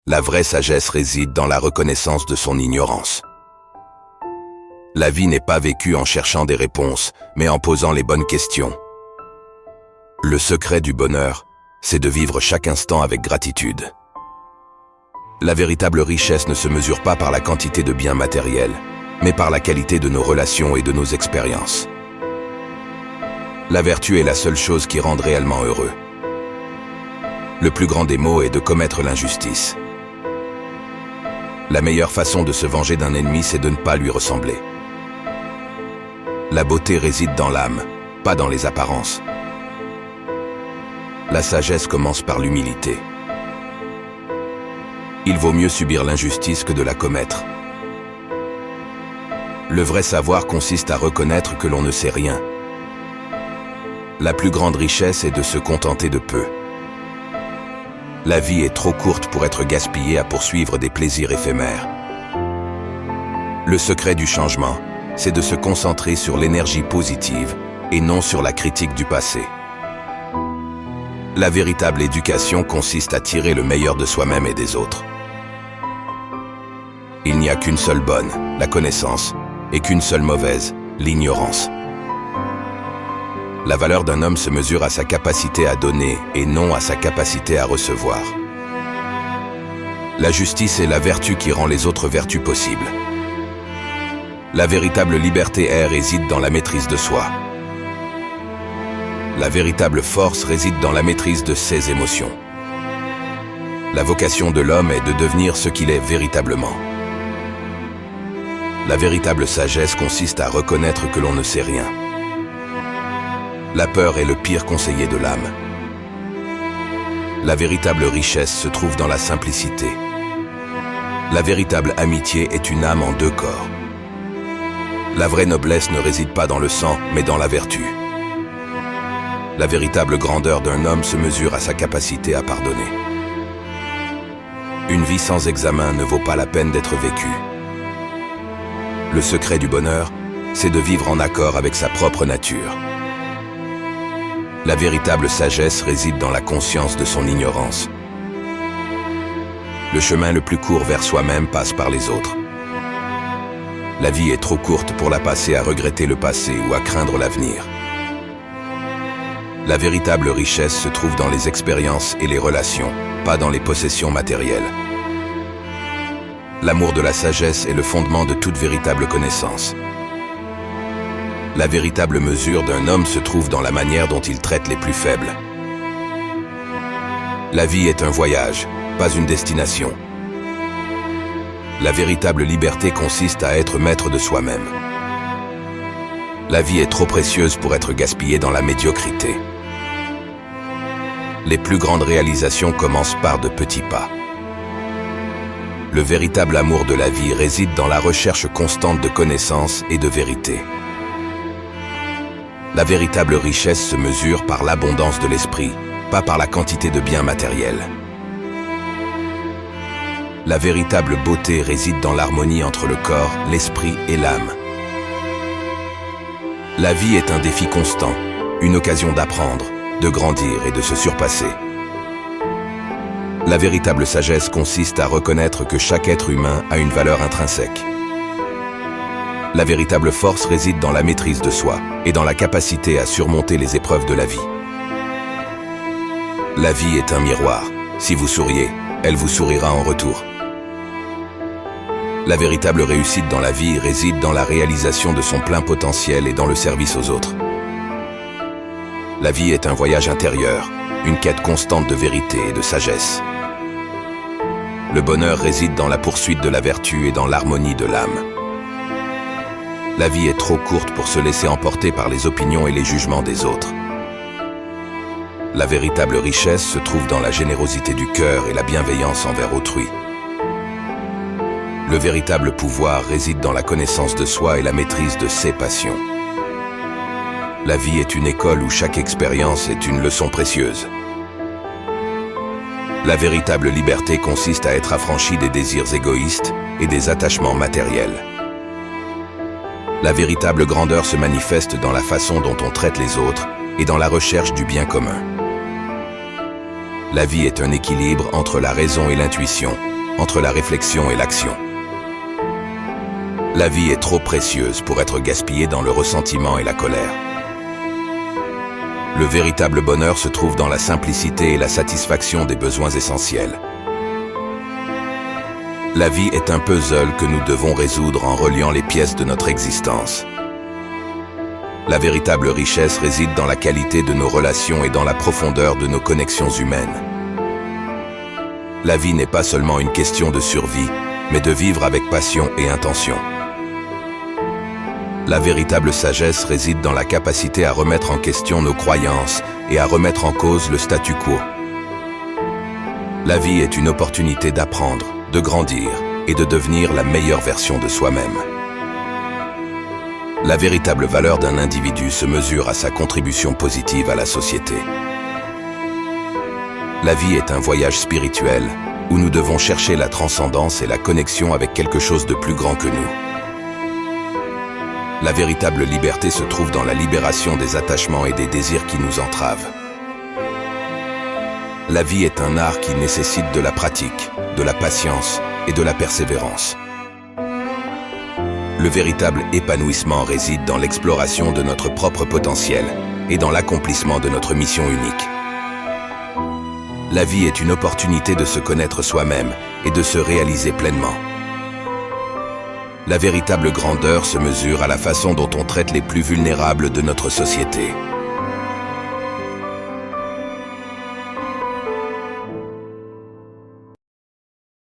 La vraie sagesse réside dans la reconnaissance de son ignorance. La vie n'est pas vécue en cherchant des réponses, mais en posant les bonnes questions. Le secret du bonheur, c'est de vivre chaque instant avec gratitude. La véritable richesse ne se mesure pas par la quantité de biens matériels, mais par la qualité de nos relations et de nos expériences. La vertu est la seule chose qui rende réellement heureux. Le plus grand des maux est de commettre l'injustice. La meilleure façon de se venger d'un ennemi, c'est de ne pas lui ressembler. La beauté réside dans l'âme, pas dans les apparences. La sagesse commence par l'humilité. Il vaut mieux subir l'injustice que de la commettre. Le vrai savoir consiste à reconnaître que l'on ne sait rien. La plus grande richesse est de se contenter de peu. La vie est trop courte pour être gaspillée à poursuivre des plaisirs éphémères. Le secret du changement, c'est de se concentrer sur l'énergie positive et non sur la critique du passé. La véritable éducation consiste à tirer le meilleur de soi-même et des autres. Il n'y a qu'une seule bonne, la connaissance, et qu'une seule mauvaise, l'ignorance. La valeur d'un homme se mesure à sa capacité à donner et non à sa capacité à recevoir. La justice est la vertu qui rend les autres vertus possibles. La véritable liberté réside dans la maîtrise de soi. La véritable force réside dans la maîtrise de ses émotions. La vocation de l'homme est de devenir ce qu'il est véritablement. La véritable sagesse consiste à reconnaître que l'on ne sait rien. La peur est le pire conseiller de l'âme. La véritable richesse se trouve dans la simplicité. La véritable amitié est une âme en deux corps. La vraie noblesse ne réside pas dans le sang, mais dans la vertu. La véritable grandeur d'un homme se mesure à sa capacité à pardonner. Une vie sans examen ne vaut pas la peine d'être vécue. Le secret du bonheur, c'est de vivre en accord avec sa propre nature. La véritable sagesse réside dans la conscience de son ignorance. Le chemin le plus court vers soi-même passe par les autres. La vie est trop courte pour la passer à regretter le passé ou à craindre l'avenir. La véritable richesse se trouve dans les expériences et les relations, pas dans les possessions matérielles. L'amour de la sagesse est le fondement de toute véritable connaissance. La véritable mesure d'un homme se trouve dans la manière dont il traite les plus faibles. La vie est un voyage, pas une destination. La véritable liberté consiste à être maître de soi-même. La vie est trop précieuse pour être gaspillée dans la médiocrité. Les plus grandes réalisations commencent par de petits pas. Le véritable amour de la vie réside dans la recherche constante de connaissances et de vérité. La véritable richesse se mesure par l'abondance de l'esprit, pas par la quantité de biens matériels. La véritable beauté réside dans l'harmonie entre le corps, l'esprit et l'âme. La vie est un défi constant, une occasion d'apprendre, de grandir et de se surpasser. La véritable sagesse consiste à reconnaître que chaque être humain a une valeur intrinsèque. La véritable force réside dans la maîtrise de soi et dans la capacité à surmonter les épreuves de la vie. La vie est un miroir. Si vous souriez, elle vous sourira en retour. La véritable réussite dans la vie réside dans la réalisation de son plein potentiel et dans le service aux autres. La vie est un voyage intérieur, une quête constante de vérité et de sagesse. Le bonheur réside dans la poursuite de la vertu et dans l'harmonie de l'âme. La vie est trop courte pour se laisser emporter par les opinions et les jugements des autres. La véritable richesse se trouve dans la générosité du cœur et la bienveillance envers autrui. Le véritable pouvoir réside dans la connaissance de soi et la maîtrise de ses passions. La vie est une école où chaque expérience est une leçon précieuse. La véritable liberté consiste à être affranchi des désirs égoïstes et des attachements matériels. La véritable grandeur se manifeste dans la façon dont on traite les autres et dans la recherche du bien commun. La vie est un équilibre entre la raison et l'intuition, entre la réflexion et l'action. La vie est trop précieuse pour être gaspillée dans le ressentiment et la colère. Le véritable bonheur se trouve dans la simplicité et la satisfaction des besoins essentiels. La vie est un puzzle que nous devons résoudre en reliant les pièces de notre existence. La véritable richesse réside dans la qualité de nos relations et dans la profondeur de nos connexions humaines. La vie n'est pas seulement une question de survie, mais de vivre avec passion et intention. La véritable sagesse réside dans la capacité à remettre en question nos croyances et à remettre en cause le statu quo. La vie est une opportunité d'apprendre, de grandir et de devenir la meilleure version de soi-même. La véritable valeur d'un individu se mesure à sa contribution positive à la société. La vie est un voyage spirituel où nous devons chercher la transcendance et la connexion avec quelque chose de plus grand que nous. La véritable liberté se trouve dans la libération des attachements et des désirs qui nous entravent. La vie est un art qui nécessite de la pratique, de la patience et de la persévérance. Le véritable épanouissement réside dans l'exploration de notre propre potentiel et dans l'accomplissement de notre mission unique. La vie est une opportunité de se connaître soi-même et de se réaliser pleinement. La véritable grandeur se mesure à la façon dont on traite les plus vulnérables de notre société.